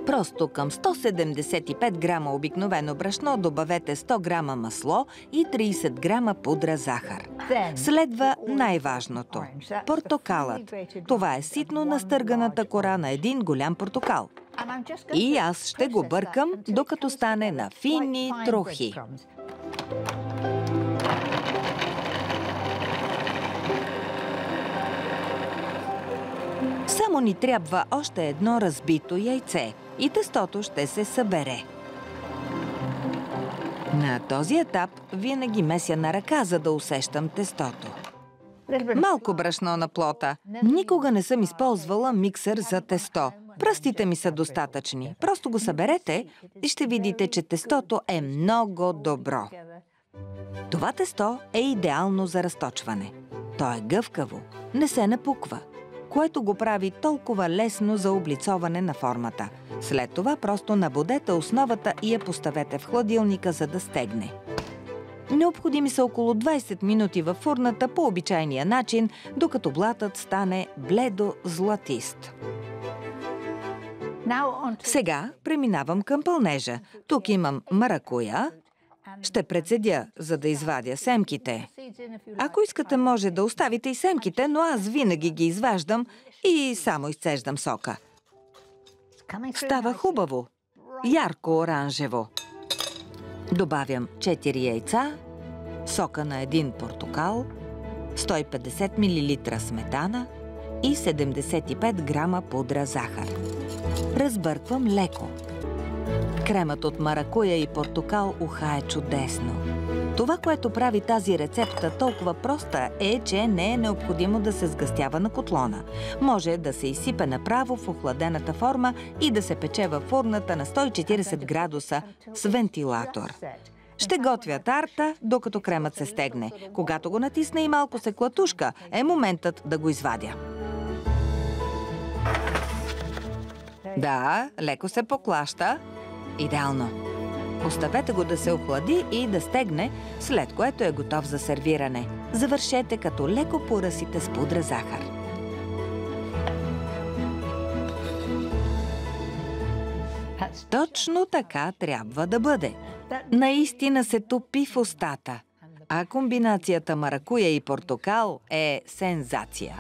Просто към 175 грама обикновено брашно добавете 100 грама масло и 30 грама пудра захар. Следва най-важното – портокалът. Това е ситно настърганата кора на един голям портокал. И аз ще го бъркам, докато стане на фини трохи. Само ни трябва още едно разбито яйце и тестото ще се събере. На този етап винаги меся на ръка, за да усещам тестото. Малко брашно на плота. Никога не съм използвала миксер за тесто. Пръстите ми са достатъчни. Просто го съберете и ще видите, че тестото е много добро. Това тесто е идеално за разточване. То е гъвкаво, не се напуква, което го прави толкова лесно за облицоване на формата. След това просто набодете основата и я поставете в хладилника, за да стегне. Необходими са около 20 минути във фурната по обичайния начин, докато блатът стане бледо-златист. Сега преминавам към пълнежа. Тук имам маракуя. Ще прецедя, за да извадя семките. Ако искате, може да оставите и семките, но аз винаги ги изваждам и само изцеждам сока. Става хубаво, ярко-оранжево. Добавям 4 яйца, сока на един портокал, 150 мл сметана и 75 грама пудра захар. Разбърквам леко. Кремът от маракуя и портокал ухае чудесно. Това, което прави тази рецепта толкова проста, е, че не е необходимо да се сгъстява на котлона. Може да се изсипе направо в охладената форма и да се пече във фурната на 140 градуса с вентилатор. Ще готвя тарта, докато кремът се стегне. Когато го натисне и малко се клатушка, е моментът да го извадя. Да, леко се поклаща. Идеално. Оставете го да се охлади и да стегне, след което е готов за сервиране. Завършете, като леко поръсите с пудра захар. Точно така трябва да бъде. Наистина се топи в устата. А комбинацията маракуя и портокал е сензация.